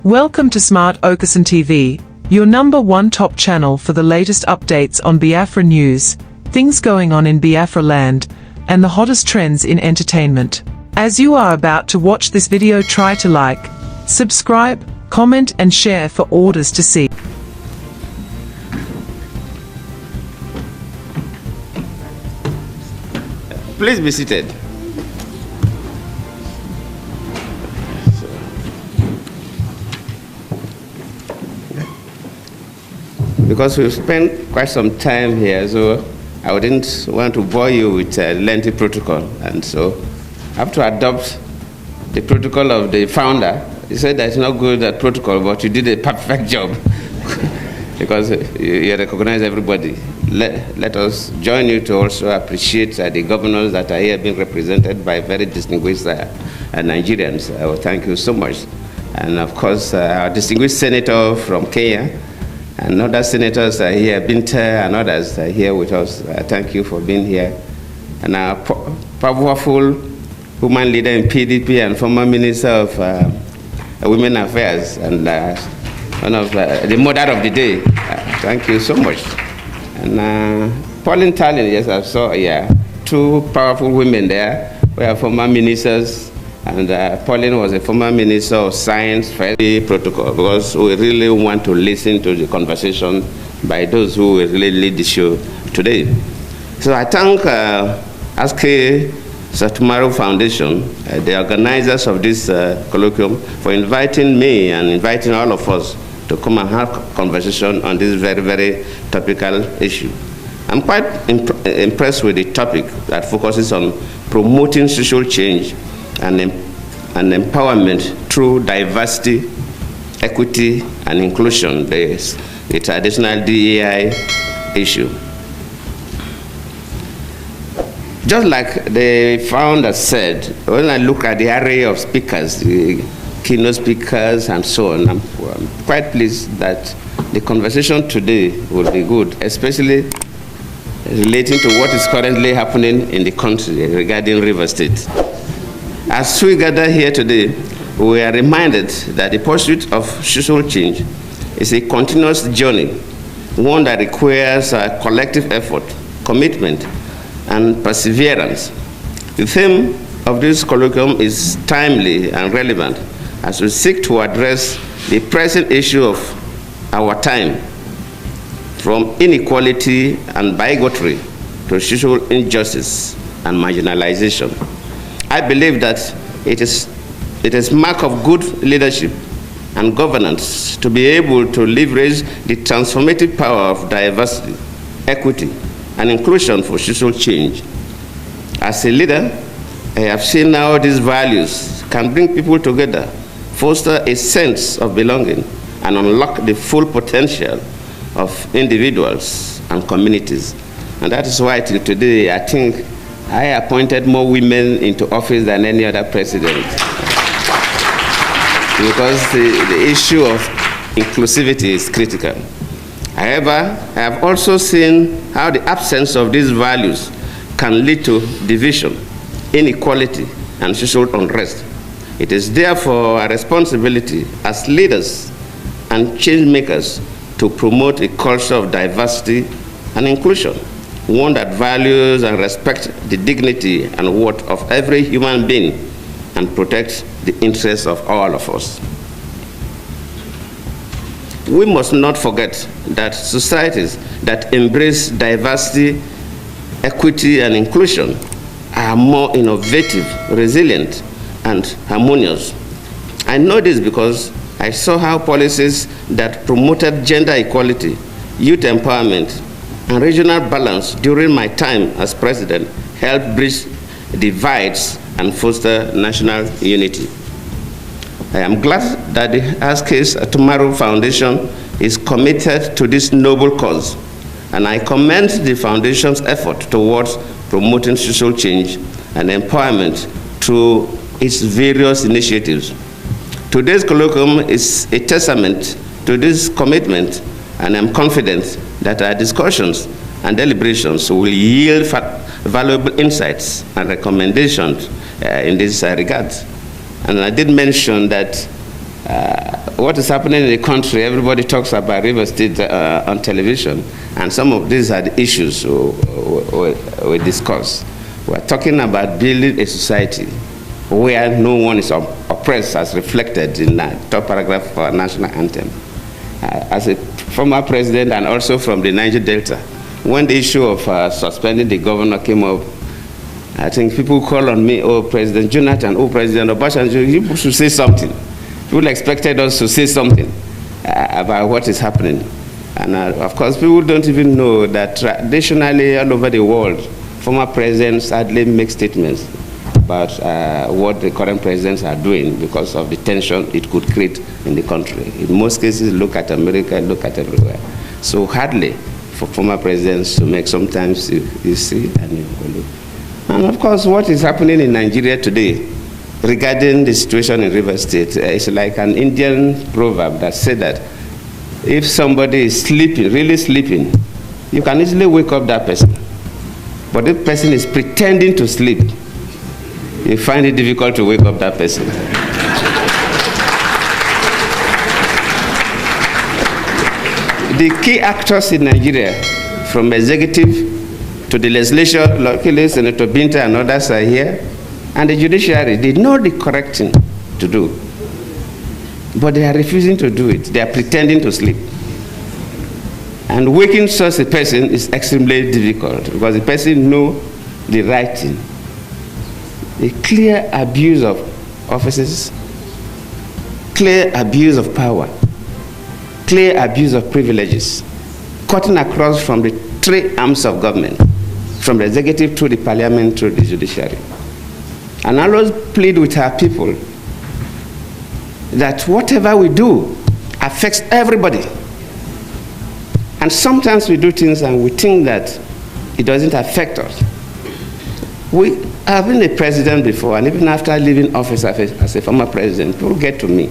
Welcome to Smart Okasan TV, your #1 top channel for the latest updates on Biafra news, things going on in Biafra land, and the hottest trends in entertainment. As you are about to watch this video, try to like, subscribe, comment and share for others to see. Please be seated. Because we've spent quite some time here, so I wouldn't want to bore you with a lengthy protocol. And so I have to adopt the protocol of the founder. He said that it's not good at protocol, but you did a perfect job because you recognize everybody. Let us join you to also appreciate the governors that are here being represented by very distinguished Nigerians. Well, thank you so much. And of course, our distinguished senator from Kenya, and other senators are here, Binta and others are here with us. Thank you for being here. And our powerful woman leader in PDP and former Minister of Women Affairs and one of the mother of the day. Thank you so much. And Pauline Tallinn, yes, I saw, two powerful women there. We are former ministers. And Pauline was a former Minister of Science for the protocol, because we really want to listen to the conversation by those who will really lead the show today. So I thank ASKE Satumaru Foundation, the organizers of this colloquium, for inviting me and inviting all of us to come and have a conversation on this very, very topical issue. I'm quite impressed with the topic that focuses on promoting social change and empowerment through diversity, equity, and inclusion, the traditional DEI issue. Just like the founder said, when I look at the array of speakers, the keynote speakers, and so on, I'm quite pleased that the conversation today will be good, especially relating to what is currently happening in the country regarding River State. As we gather here today, we are reminded that the pursuit of social change is a continuous journey, one that requires a collective effort, commitment, and perseverance. The theme of this colloquium is timely and relevant as we seek to address the present issue of our time, from inequality and bigotry to social injustice and marginalization. I believe that it is mark of good leadership and governance to be able to leverage the transformative power of diversity, equity, and inclusion for social change. As a leader, I have seen how these values can bring people together, foster a sense of belonging, and unlock the full potential of individuals and communities. And that is why till today, I think I appointed more women into office than any other president. Because the issue of inclusivity is critical. However, I have also seen how the absence of these values can lead to division, inequality, and social unrest. It is therefore a responsibility as leaders and change makers to promote a culture of diversity and inclusion, one that values and respects the dignity and worth of every human being and protects the interests of all of us. We must not forget that societies that embrace diversity, equity, and inclusion are more innovative, resilient, and harmonious. I know this because I saw how policies that promoted gender equality, youth empowerment, and regional balance during my time as president helped bridge divides and foster national unity. I am glad that the ASKE Satumaru Foundation is committed to this noble cause, and I commend the foundation's effort towards promoting social change and empowerment through its various initiatives. Today's colloquium is a testament to this commitment, and I'm confident that our discussions and deliberations will yield valuable insights and recommendations in this regard. And I did mention that what is happening in the country. Everybody talks about River State on television, and some of these are the issues we discuss. We're talking about building a society where no one is oppressed, as reflected in the top paragraph of our national anthem. As a former president and also from the Niger Delta, when the issue of suspending the governor came up, I think people call on me, oh, President Jonathan, oh, President Obasanjo, you should say something. People expected us to say something about what is happening. And of course, people don't even know that traditionally all over the world, former presidents hardly make statements about what the current presidents are doing because of the tension it could create in the country. In most cases, look at America, look at everywhere. So hardly for former presidents to make, sometimes you see and you believe. And of course, what is happening in Nigeria today regarding the situation in River State is like an Indian proverb that said that if somebody is sleeping, really sleeping, you can easily wake up that person. But if the person is pretending to sleep, you find it difficult to wake up that person. The key actors in Nigeria, from executive to the legislature, luckily Senator Binta and others are here, and the judiciary, they know the correct thing to do, but they are refusing to do it. They are pretending to sleep. And waking such a person is extremely difficult because the person knows the right thing. A clear abuse of offices, clear abuse of power, clear abuse of privileges, cutting across from the three arms of government, from the executive to the parliament to the judiciary. And I always plead with our people that whatever we do affects everybody. And sometimes we do things and we think that it doesn't affect us. I've been a president before, and even after leaving office as a former president, people get to me.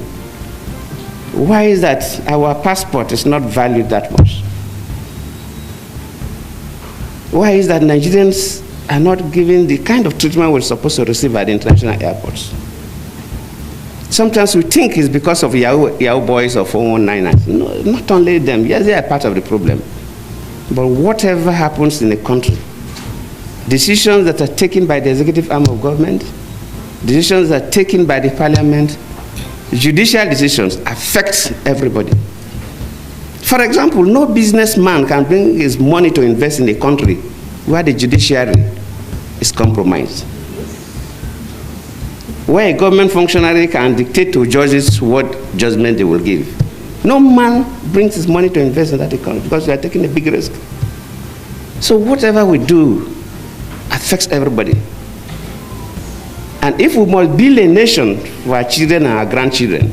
Why is that our passport is not valued that much? Why is that Nigerians are not given the kind of treatment we're supposed to receive at the international airports? Sometimes we think it's because of Yahoo boys or 419ers. No, not only them. Yes, they are part of the problem. But whatever happens in the country, decisions that are taken by the executive arm of government, decisions that are taken by the parliament, judicial decisions affect everybody. For example, no businessman can bring his money to invest in a country where the judiciary is compromised, where a government functionary can dictate to judges what judgment they will give. No man brings his money to invest in that economy because we are taking a big risk. So whatever we do affects everybody. And if we must build a nation for our children and our grandchildren,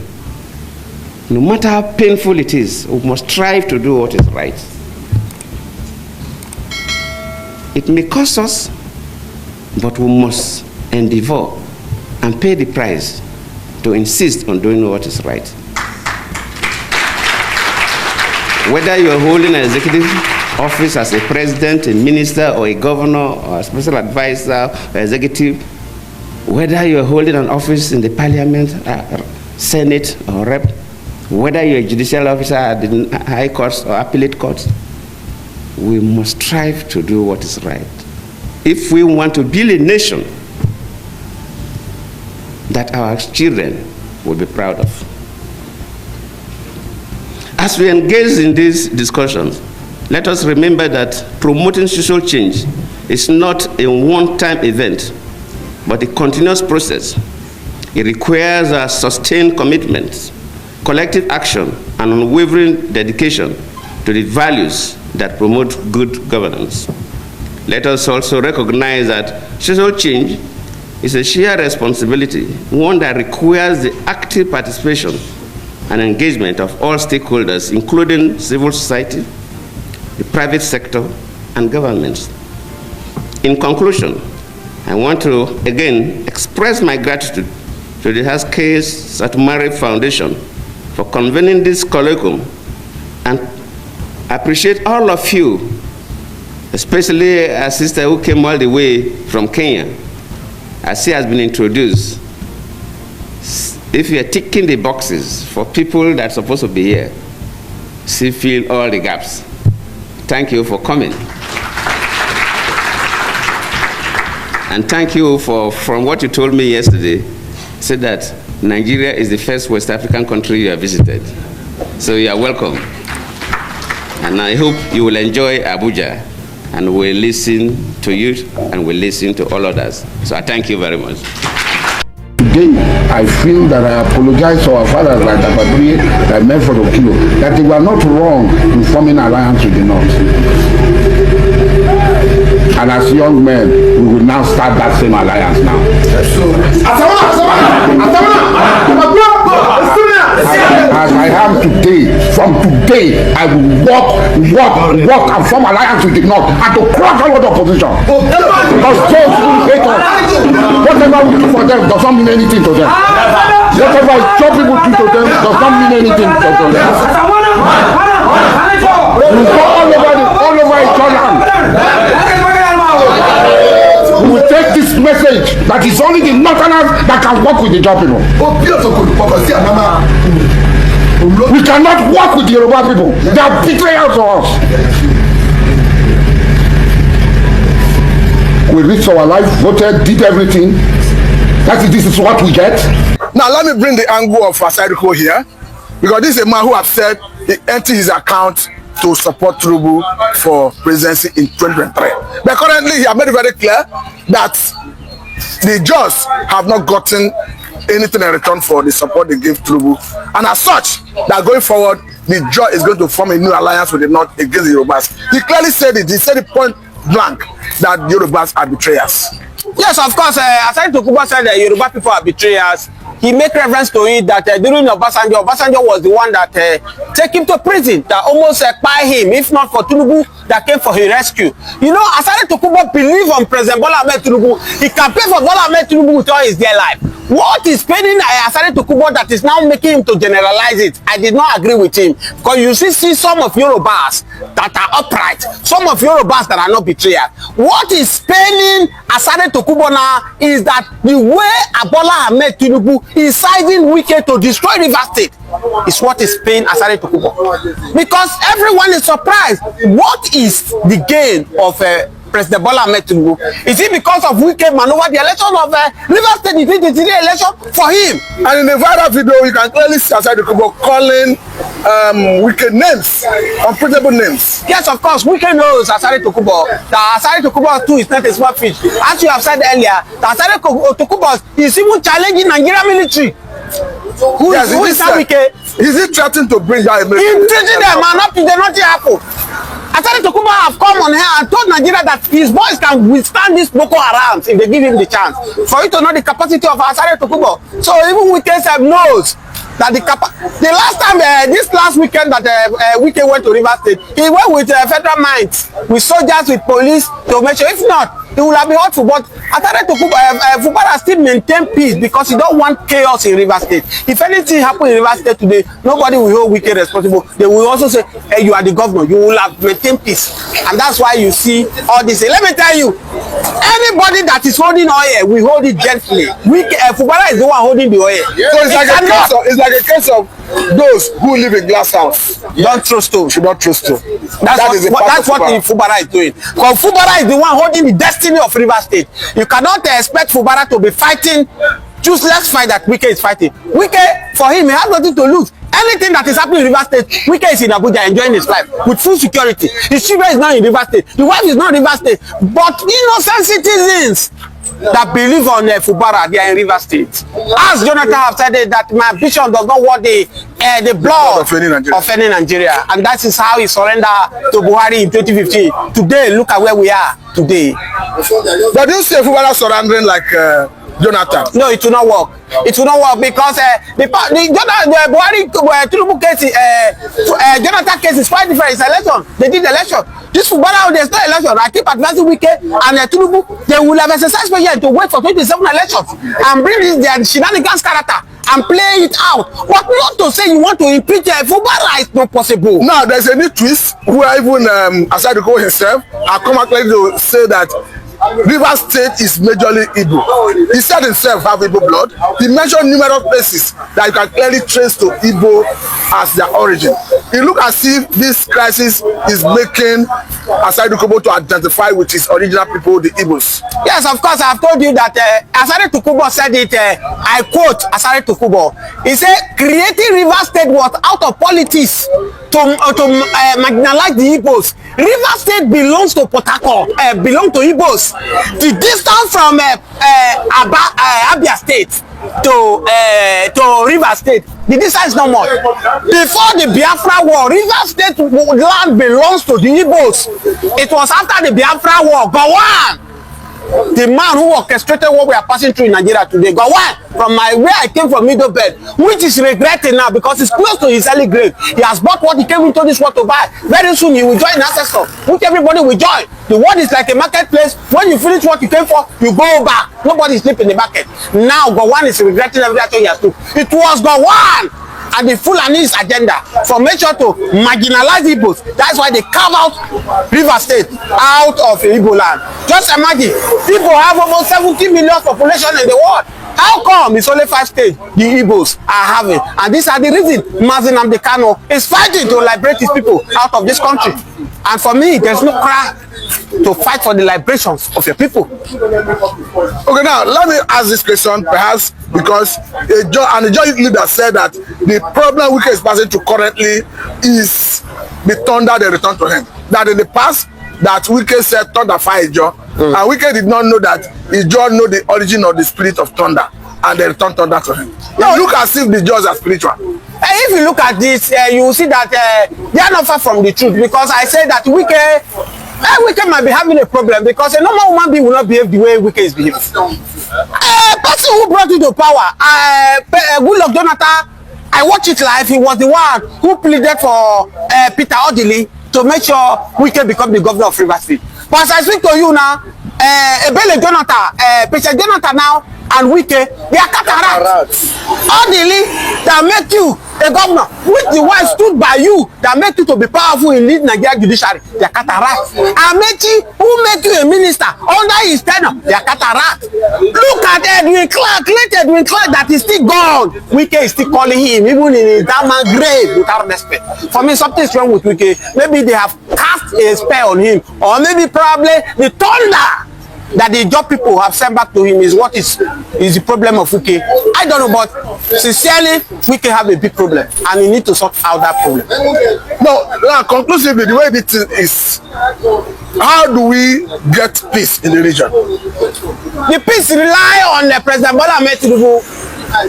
no matter how painful it is, we must strive to do what is right. It may cost us, but we must endeavor and pay the price to insist on doing what is right. Whether you are holding an executive office as a president, a minister, or a governor, or a special advisor, or executive, whether you are holding an office in the parliament, senate, or rep, whether you're a judicial officer at the high courts or appellate courts, we must strive to do what is right. If we want to build a nation that our children will be proud of. As we engage in these discussions, let us remember that promoting social change is not a one-time event, but a continuous process. It requires a sustained commitment, collective action, and unwavering dedication to the values that promote good governance. Let us also recognize that social change is a shared responsibility, one that requires the active participation and engagement of all stakeholders, including civil society, the private sector, and governments. In conclusion, I want to again express my gratitude to the Haskell Satumari Foundation for convening this colloquium, and appreciate all of you, especially a sister who came all the way from Kenya, as she has been introduced. if you are ticking the boxes for people that are supposed to be here, see, fill all the gaps. Thank you for coming. And thank you for, from what you told me yesterday, said that Nigeria is the first West African country you have visited. So you are welcome. And I hope you will enjoy Abuja, and we'll listen to you and we'll listen to all others. So I thank you very much. Today, I feel that I apologize to our fathers like Abadri, like Medford Okilo, that they were not wrong in forming alliance with the North. And as young men, we will now start that same alliance now. As I am today, from today, I will walk and form alliance with the North and to crush all the opposition. Because those who hate us, whatever we do for them does not mean anything to them. Whatever some people do to them does not mean anything to them. We go all over each other. We will take this message that it's only the Northerners that can work with the Jaw people. We cannot work with the Yoruba people. They are betrayers to us. We risked our life, voted, did everything. This is what we get. Now let me bring the angle of Asairiko here, because this is a man who has said he emptied his account to support Tinubu for presidency in 2023. But currently he has made it very clear that the Jaws have not gotten anything in return for the support they gave Tinubu. And as such, that going forward, the Jaw is going to form a new alliance with the North against the Yorubas. He clearly said it. He said it point blank that Yorubas are betrayers. Yes, of course. Asairiko said that Yoruba people are betrayers. He made reference to it that during Obasanjo was the one that took him to prison, that almost expired him, if not for Tinubu that came for his rescue. You know, Asairiko believe on President Bola Ahmed Tinubu. He campaigned for Bola Ahmed Tinubu with all his dear life. What is paining Asairiko that is now making him to generalize it? I did not agree with him, because you see some of Yorubas that are upright, some of Yorubas that are not betrayers. What is paining Asairiko now is that the way Bola Ahmed Tinubu is sizing wicked to destroy River State is what is paying Asairiko, because everyone is surprised. What is the gain of President Bola Ahmed Tinubu? Is it because of wicked maneuver the election of River State? Is it the election for him? And in the viral video, you can clearly see Asairiko calling wicked names, unprintable names. Yes, of course, wicked knows Asairiko. That Asairiko too is not a smart fish. As you have said earlier, that Asairiko is even challenging Nigerian military. Who is that wicked? Is he threatening to bring down a military? He's threatening them, and up to the nothing happen. Asairiko have come on here and told Nigeria that his boys can withstand this Boko Haram if they give him the chance. For you to know the capacity of Asairiko. So even Wike knows that the last time, this last weekend that Wike went to River State, he went with federal minds, with soldiers, with police to make sure. If not, he will have been hurt for. But Asairiko Fubara still maintain peace because he don't want chaos in River State. If anything happen in River State today, nobody will hold Wike responsible. They will also say, hey, you are the governor, you will have maintained peace. And that's why you see all this. Let me tell you, anybody that is holding oil, we hold it gently. Fubara is the one holding the oil. Yeah, so it's like a case of those who live in glass house. Don't trust to. Should not trust to. That's what Fubara is doing. Because Fubara is the one holding the destiny of River State. You cannot expect Fubara to be fighting useless fight that Wike is fighting. Wike, for him, he has nothing to lose. Anything that is happening in River State, Wike is in Abuja enjoying his life with full security. His children is not in River State. The wife is not in River State. But innocent citizens that believe on Fubara, they are in River State. As Jonathan have said it, that my ambition does not want the blood of any Nigeria. And that is how he surrendered to Buhari in 2015. Today, look at where we are today. But do you see Fubara surrendering like Jonathan? No, it will not work. It will not work because the Buhari Tinubu case, Jonathan case is quite different. It's election. They did election. This Fubara, there's no election. I keep advancing Wike and Tinubu. They will have exercised for to wait for 27 elections and bring this their shenanigans character and play it out. But not to say you want to impeach Fubara is not possible. Now there's a new twist where even Asairiko himself are come out to say that Rivers State is majorly Igbo. He said himself have Igbo blood. He mentioned numerous places that you can clearly trace to Igbo as their origin. It looks as if this crisis is making Asari Tukubo to identify with his original people, the Igbos. Yes, of course, I've told you that Asari Tukubo said it, I quote Asari Tukubo. He said, creating Rivers State was out of politics to marginalize the Igbos. Rivers State belongs to Port Harcourt, belongs to Igbos. The distance from Abia State to Rivers State, the distance is not much. Before the Biafra war, Rivers State land belongs to the Igbos. It was after the Biafra war, Gowon, the man who orchestrated what we are passing through in Nigeria today, Gowon, from where I came from, Middle Belt, which is regretting now because it's close to his early grave. He has bought what he came into this world to buy. Very soon he will join ancestor, which everybody will join. The world is like a marketplace. When you finish what you came for, you go back. Nobody sleep in the market. Now Gowon is regretting every action he has took. It was Gowon and the Fulani's agenda for make sure to marginalize Igbos. That's why they carve out Rivers State out of Igbo land. Just imagine, people have almost 70 million population in the world. How come it's only 5 states the Igbos are having? And these are the reasons nnamdi Kanu is fighting to liberate his people out of this country. And for me, there's no cry to fight for the liberations of your people. Okay, now let me ask this question, perhaps because a judge leader said that the problem Wike is passing to currently is the thunder they return to him. That in the past, that Wike said thunder fire Ijo, and Wike did not know that Ijo know the origin of the spirit of thunder, and they return thunder to him. Now look as if the judges are spiritual. If you look at this, you will see that they are not far from the truth, because I say that Wike might be having a problem because a normal human being will not behave the way Wike is behaving. A person who brought you to power, Goodluck Jonathan, I watched it live. He was the one who pleaded for Peter Odili to make sure Wike become the governor of Rivers State. But as I speak to you now, Ebele Jonathan, Peter Jonathan now, and Wike, they are cataracts. Odili that make you a governor, which the one stood by you that make you to be powerful in lead Nigerian judiciary, they are cataracts. Amechi, who make you a minister under his tenure, they are cataracts. Look at Edwin Clark, late Edwin Clark that is still gone. Wike is still calling him, even in his diamond grave, without respect. For me, something is wrong with Wike. Maybe they have cast a spell on him, or maybe probably the thunder that the job people have sent back to him is what is the problem of Wike. I don't know, but sincerely, Wike have a big problem, and he need to sort out that problem. Now, conclusively, the way it is, how do we get peace in the region? The peace rely on President Bola Ahmed Tinubu.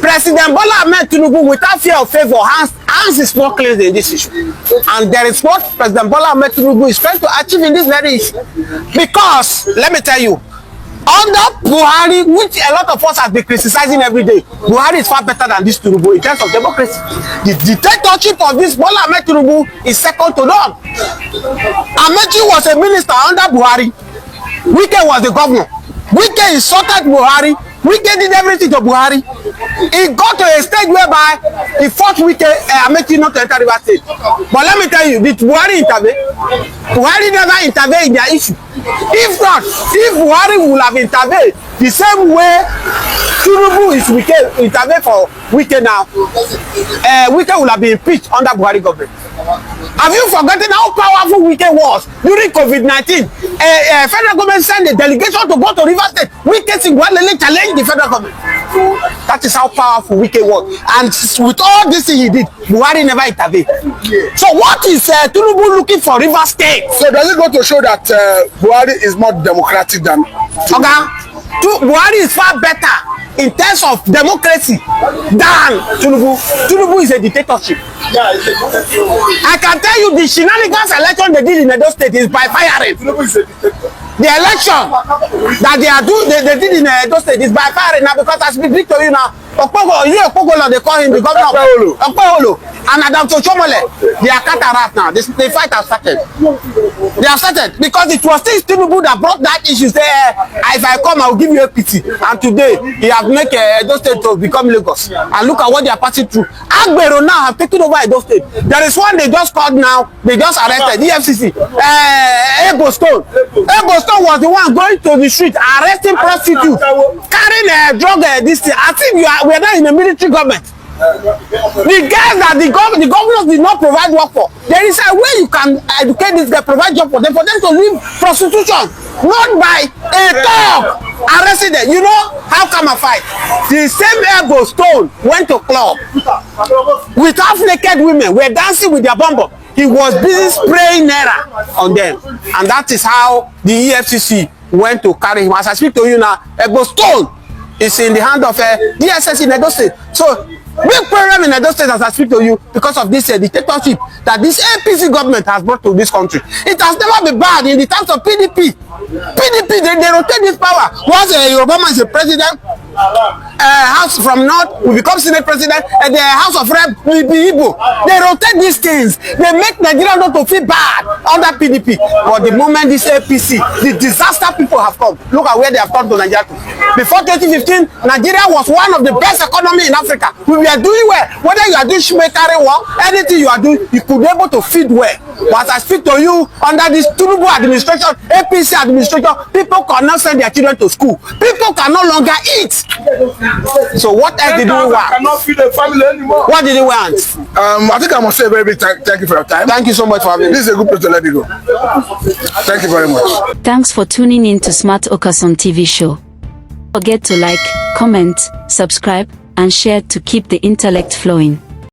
President Bola Ahmed Tinubu, without fear of favor, hands is more clear in this issue. And there is what President Bola Ahmed Tinubu is trying to achieve in this very issue. Because, let me tell you, under Buhari, which a lot of us have been criticizing every day, Buhari is far better than this Tinubu in terms of democracy. The dictatorship of this Bola Ahmed Tinubu is second to none. Amechi was a minister under Buhari. Wike was the governor. Wike insulted Buhari. Wike did everything to Buhari. He got to a stage whereby he fought Wike Amechi not to enter Rivers State. But let me tell you, did Buhari intervene? Buhari never intervened in their issue. If not, if Buhari would have intervened the same way Tinubu is Wike intervened for Wike now, Wike would have been impeached under Buhari government. Have you forgotten how powerful Wike was during COVID-19? Federal government sent a delegation to go to Rivers State. Wike single-handedly challenged the federal government. That is how powerful Wike was. And with all this thing he did, Buhari never intervened. So what is Tinubu looking for Rivers State? So does it go to show that Buhari is more democratic than Tinubu? Okay. Buhari is far better in terms of democracy than Tinubu. Tinubu is a dictatorship. I can tell you the shenanigans election they did in Edo State is by firing. The election that they did in Edo State is by firing now, because as we speak to you now, Okpogolo, they call him the governor of Okpogolo. And Adam Tochomole, they are cataract now. The fight has started. They have started because it was still Tinubu that brought that issue. Say, if I come, I will give you a pity. And today, he has made Edo State to become Lagos. And look at what they are passing through. Agbero now have taken over Edo State. There is one they just called now. They just arrested the EFCC. Ebo Stone. Ebo Stone was the one going to the street arresting prostitutes, carrying a drug. This thing. I think we are not in a military government. The guys that the governors did not provide work for. There is a way you can educate this guy, provide job for them to leave prostitution, not by a dog arrested them. You know how come I fight? The same Ebo Stone went to club with half-naked women, were dancing with their bum. He was busy spraying naira on them, and that is how the EFCC went to carry him. As I speak to you now, Ebo Stone is in the hand of DSS in Edo State. So big problem in Edo State as I speak to you because of this dictatorship that this APC government has brought to this country. It has never been bad in the terms of PDP. PDP, they rotate this power. Once Obama is a president, House from North will become Senate president, and the House of Rep will be Igbo. They rotate these things. They make Nigeria not to feel bad under PDP. But the moment this APC, the disaster people have come, look at where they have come to Nigeria. Before 2015, Nigeria was one of the best economy in Africa. We were doing well. Whether you are doing shoemakery work, anything you are doing, you could be able to feed well. But as I speak to you, under this Tinubu administration, APC administration, people cannot send their children to school. People can no longer eat. So what else did we want? Cannot feed the family anymore. What did we want? I think I must say a very big thank you for your time. Thank you so much for having me. This is a good place to let it go. Thank you very much. Thanks for tuning in to Smart Okason TV show. Don't forget to like, comment, subscribe, and share to keep the intellect flowing.